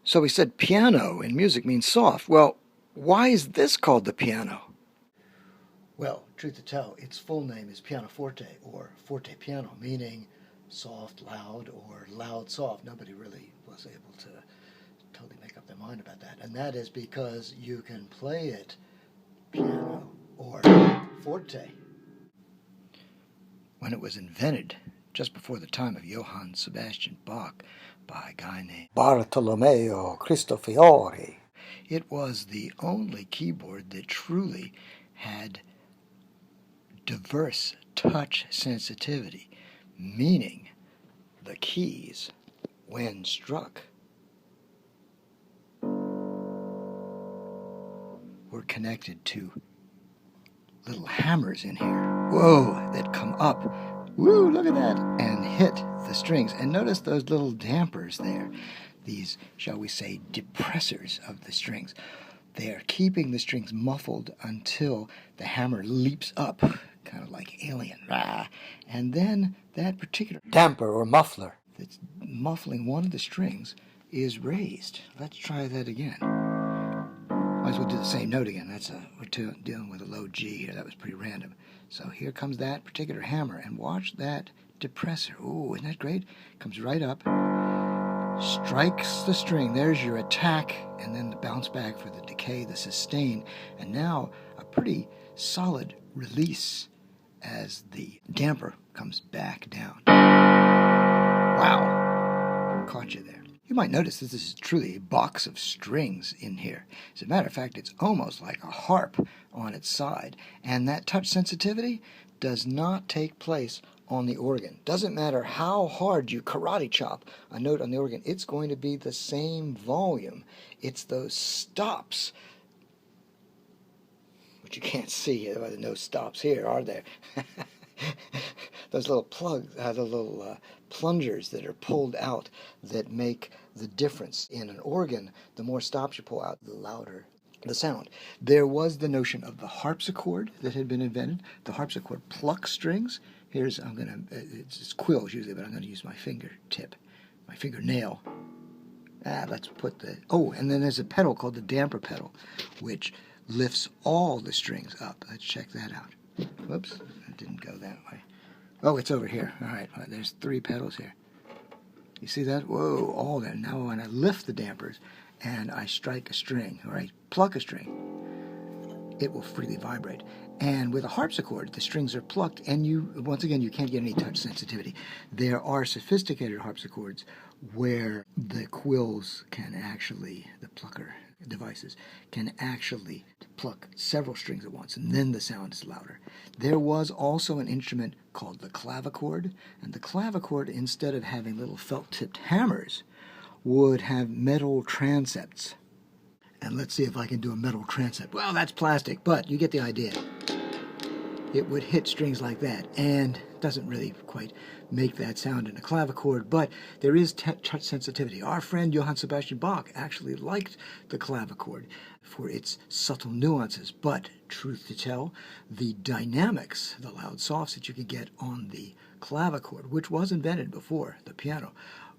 So we said piano in music means soft. Well, why is this called the piano? Well, truth to tell, its full name is pianoforte, or forte piano, meaning soft, loud, or loud, soft. Nobody really was able to totally make up their mind about that. And that is because you can play it piano or forte. When it was invented, just before the time of Johann Sebastian Bach, by a guy named Bartolomeo Cristofori, it was the only keyboard that truly had diverse touch sensitivity, meaning the keys, when struck, were connected to little hammers in here, whoa, that come up, woo, look at that, and hit the strings. And notice those little dampers there, these, shall we say, depressors of the strings. They are keeping the strings muffled until the hammer leaps up, kind of like Alien, rah, and then that particular damper or muffler that's muffling one of the strings is raised. Let's try that again. Might as well do the same note again. We're dealing with a low G here. That was pretty random. So here comes that particular hammer, and watch that depressor. Ooh, isn't that great? Comes right up, strikes the string. There's your attack, and then the bounce back for the decay, the sustain, and now a pretty solid release as the damper comes back down. Wow, caught you there. You might notice that this is truly a box of strings in here. As a matter of fact, it's almost like a harp on its side. And that touch sensitivity does not take place on the organ. Doesn't matter how hard you karate chop a note on the organ, it's going to be the same volume. It's those stops, which you can't see. There are no stops here, are there? Those little plugs, the little plungers that are pulled out that make the difference. In an organ, the more stops you pull out, the louder the sound. There was the notion of the harpsichord that had been invented. The harpsichord plucks strings. Here's, it's quills usually, but I'm going to use my fingertip, my fingernail. Let's put and then there's a pedal called the damper pedal, which lifts all the strings up. Let's check that out. Whoops, it didn't go that way. Oh, it's over here. All right, there's 3 pedals here. You see that? Whoa, all that. Now when I lift the dampers and I strike a string, or I pluck a string, it will freely vibrate. And with a harpsichord, the strings are plucked, and once again, you can't get any touch sensitivity. There are sophisticated harpsichords where the quills can actually, the plucker devices, can actually pluck several strings at once, and then the sound is louder. There was also an instrument called the clavichord, and the clavichord, instead of having little felt-tipped hammers, would have metal transepts. And let's see if I can do a metal transept. Well, that's plastic, but you get the idea. It would hit strings like that, and doesn't really quite make that sound in a clavichord, but there is touch sensitivity. Our friend Johann Sebastian Bach actually liked the clavichord for its subtle nuances, but truth to tell, the dynamics, the loud softs that you could get on the clavichord, which was invented before the piano,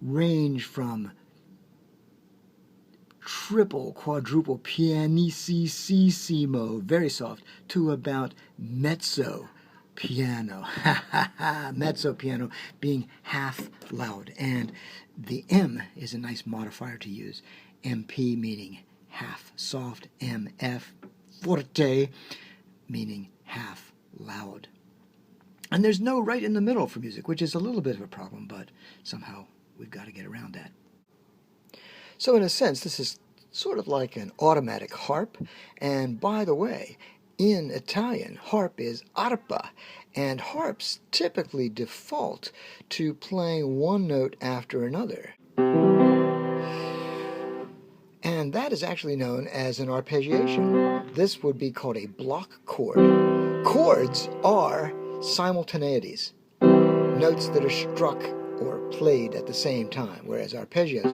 range from triple, quadruple, pianissimo, very soft, to about mezzo piano. Mezzo piano being half loud. And the M is a nice modifier to use. MP meaning half soft. MF, forte, meaning half loud. And there's no right in the middle for music, which is a little bit of a problem, but somehow we've got to get around that. So in a sense, this is sort of like an automatic harp. And by the way, in Italian, harp is arpa, and harps typically default to playing one note after another. And that is actually known as an arpeggiation. This would be called a block chord. Chords are simultaneities, notes that are struck or played at the same time, whereas arpeggios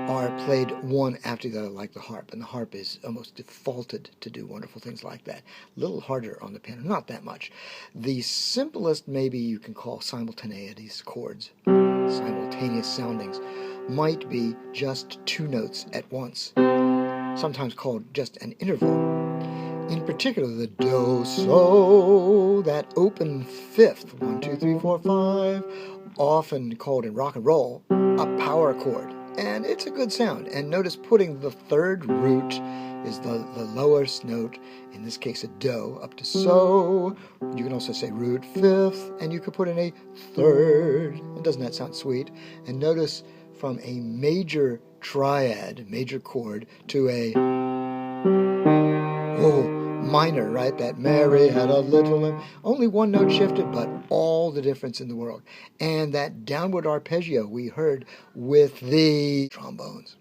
are played one after the other like the harp, and the harp is almost defaulted to do wonderful things like that. A little harder on the piano, not that much. The simplest maybe you can call simultaneities chords, simultaneous soundings, might be just two notes at once, sometimes called just an interval. In particular, the do, so, that open fifth, 1, 2, 3, 4, 5, often called in rock and roll a power chord. And it's a good sound. And notice putting the third root is the lowest note, in this case a do, up to so. You can also say root fifth, and you could put in a third. And doesn't that sound sweet? And notice from a major triad, major chord, to a minor, right? That Mary had a little, only one note shifted, but all the difference in the world. And that downward arpeggio we heard with the trombones.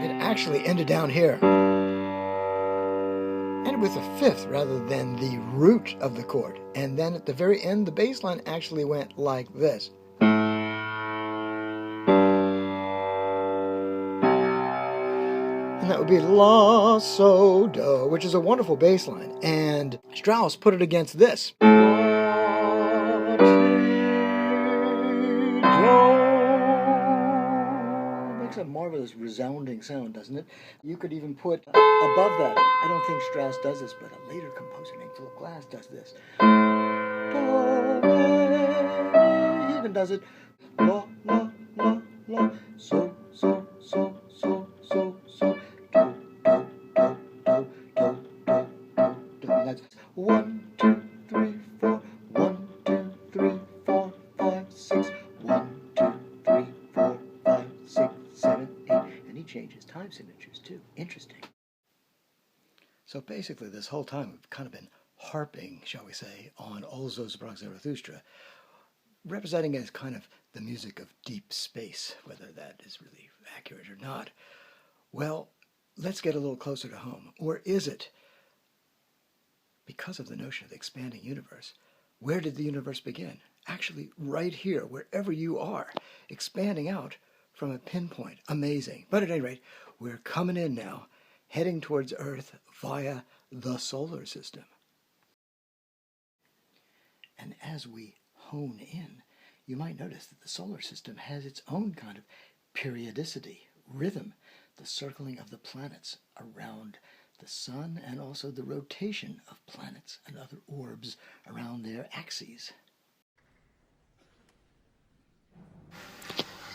It actually ended down here. Ended with a fifth rather than the root of the chord. And then at the very end, the bass line actually went like this. And that would be la, so, do, which is a wonderful bass line. And Strauss put it against this. Makes a marvelous resounding sound, doesn't it? You could even put above that. I don't think Strauss does this, but a later composer named Philip Glass does this. He even does it. La, la, la, la, so, so, so, so, so, so. That's 1, 2, 3, 4. 1, 2, 3, 4, 5, 6. 1, 2, 3, 4, 5, 6, 7, 8. And he changes time signatures too. Interesting. So basically, this whole time we've kind of been harping, shall we say, on Also sprach Zarathustra, representing as kind of the music of deep space, whether that is really accurate or not. Well, let's get a little closer to home. Or is it? Because of the notion of the expanding universe, where did the universe begin? Actually, right here, wherever you are, expanding out from a pinpoint. Amazing. But at any rate, we're coming in now, heading towards Earth via the solar system. And as we hone in, you might notice that the solar system has its own kind of periodicity, rhythm, the circling of the planets around the sun, and also the rotation of planets and other orbs around their axes.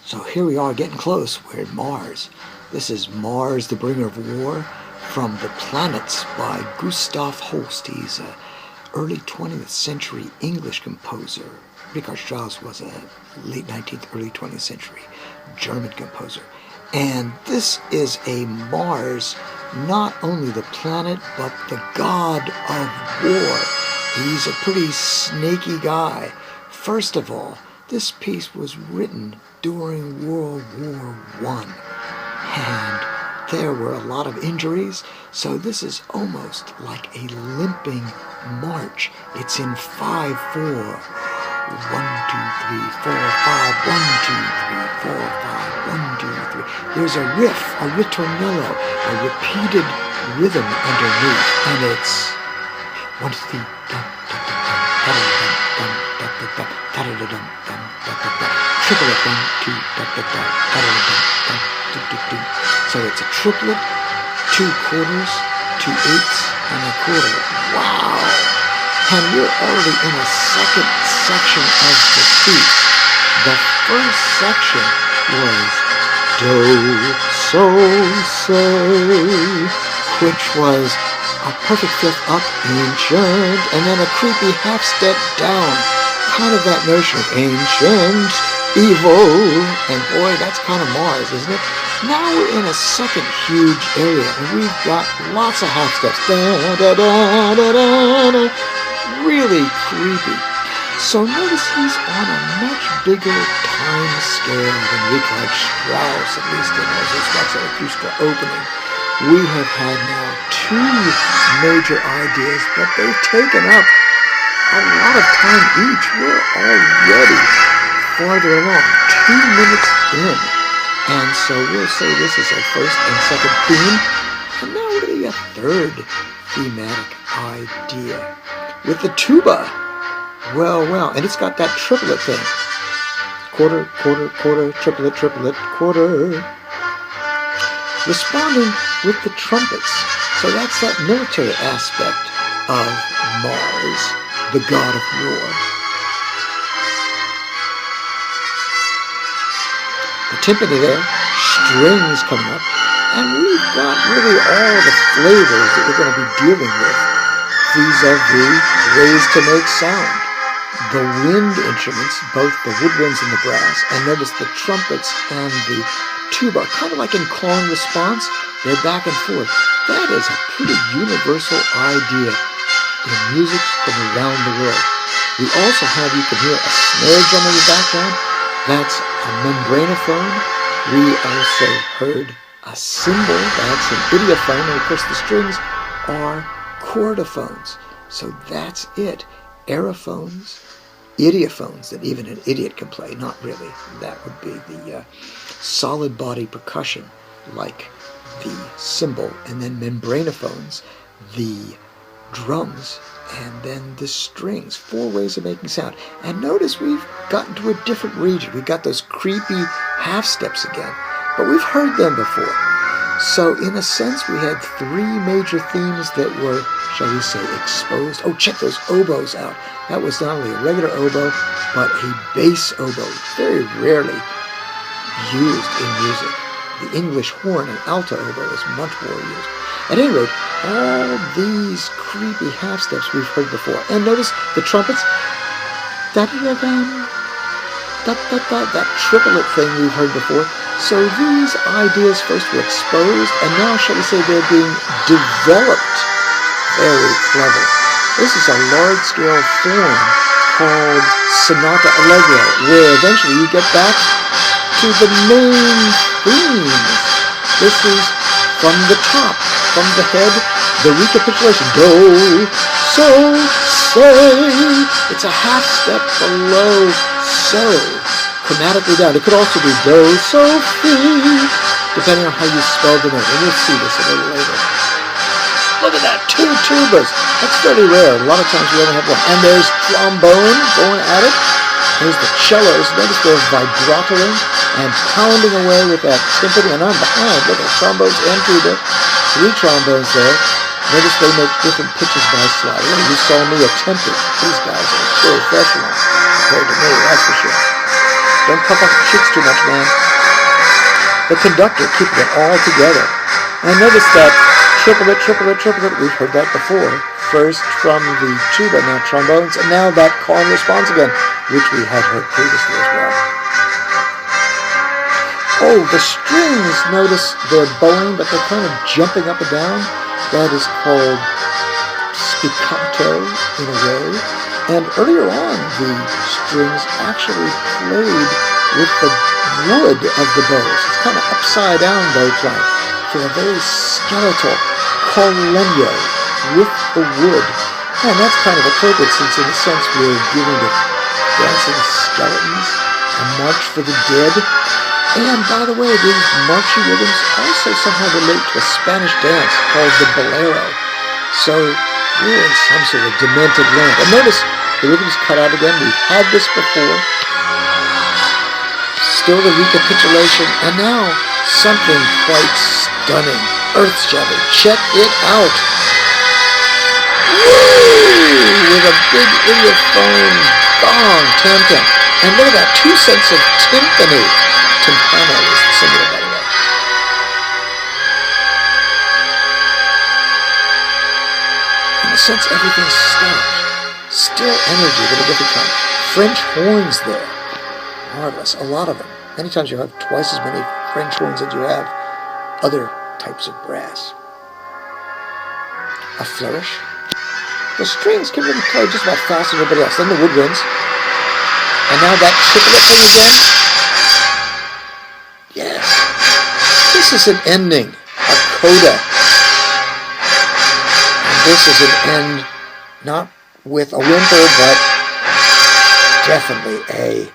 So here we are getting close. We're at Mars. This is Mars, the Bringer of War, from The Planets by Gustav Holst. He's an early 20th century English composer. Richard Strauss was a late 19th, early 20th century German composer. And this is a Mars, not only the planet, but the god of war. He's a pretty snaky guy. First of all, this piece was written during World War I, and there were a lot of injuries, so this is almost like a limping march. It's in 5/4. 1, 2, 3, 4, 5, 1, 2, 3, 4, 5, 1, 2, 3. There's a riff, a ritornello, a repeated rhythm underneath, and it's 1, 2, 3, triplet, 1, 2, so it's a triplet, 2 quarters, 2 eighths, and a quarter. Wow! And we're already in a second section of the piece. The first section was do, so, say, which was a perfect fifth up, ancient, and then a creepy half step down. Kind of that notion of ancient, evil, and boy, that's kind of Mars, isn't it? Now we're in a second huge area, and we've got lots of half steps. Da, da, da, da, da, da. Really creepy. So notice he's on a much bigger time scale than Richard Strauss, at least in Also sprach Zarathustra opening. We have had now 2 major ideas, but they've taken up a lot of time each. We're already farther along, 2 minutes in. And so we'll say this is our first and second theme. And now we're a third thematic idea with the tuba. Well, well. And it's got that triplet thing. Quarter, quarter, quarter, triplet, triplet, quarter. Responding with the trumpets. So that's that military aspect of Mars, the god of war. The timpani there, strings coming up, and we've got really all the flavors that we're going to be dealing with vis-a-vis ways to make sound. The wind instruments, both the woodwinds and the brass, and notice the trumpets and the tuba, kind of like in call and response, they're back and forth. That is a pretty universal idea in music from around the world. We also have, you can hear a snare drum in the background. That's a membranophone. We also heard a cymbal. That's an idiophone. And of course the strings are chordophones. So that's it. Aerophones, idiophones that even an idiot can play. Not really. That would be the solid body percussion like the cymbal, and then membranophones, the drums, and then the strings. 4 ways of making sound. And notice we've gotten to a different region. We've got those creepy half steps again, but we've heard them before. So in a sense we had 3 major themes that were, shall we say, exposed. Oh, check those oboes out. That was not only a regular oboe, but a bass oboe, very rarely used in music. The English horn and alto oboe is much more used. At any rate, all these creepy half steps we've heard before. And notice the trumpets. That triplet thing we've heard before. So these ideas first were exposed, and now, shall we say, they're being developed. Very clever. This is a large-scale form called Sonata Allegro, where eventually you get back to the main themes. This is from the top, from the head, the recapitulation. Do, so, say. It's a half step below so, chromatically down. It could also be do, so, fi, depending on how you spell the note. And you'll see this a little later. Look at that, 2 tubas. That's fairly rare. A lot of times we only have 1. And there's trombone going at it. There's the cellos. Notice they're vibratoing and pounding away with that timpani. And on behind, look at trombones and tuba. 3 trombones there. Notice they make different pitches by slide. You saw me attempt it. These guys are professional compared to me, that's for sure. Don't puff up the cheeks too much, man. The conductor keeping it all together. And notice that triplet, triplet, triplet. We've heard that before. First from the tuba, now trombones, and now that call and response again, which we had heard previously as well. Oh, the strings, notice they're bowing, but they're kind of jumping up and down. That is called spiccato in a way. And earlier on, the strings actually played with the wood of the bows. It's kind of upside down bow playing for a very skeletal collegno with the wood. And that's kind of appropriate since in a sense we're dealing with dancing skeletons, a march for the dead. And by the way, these marching rhythms also somehow relate to a Spanish dance called the bolero. So we're in some sort of demented land. And notice the rhythm's cut out again. We've had this before. Still the recapitulation. And now something quite stunning, earth-shattering. Check it out. Woo! With a big idiophone gong, tam-tam. And look at that, 2 sets of timpani. Timpano is the symbol, by the way. In a sense, everything's stopped. Still energy, but a different kind. French horns there. Marvelous, a lot of them. Many times you have twice as many French horns as you have other types of brass. A flourish. The strings can really play just about fast as everybody else. Then the woodwinds. And now that triplet thing again. Yes. This is an ending. A coda. And this is an end, not with a whimper, but definitely a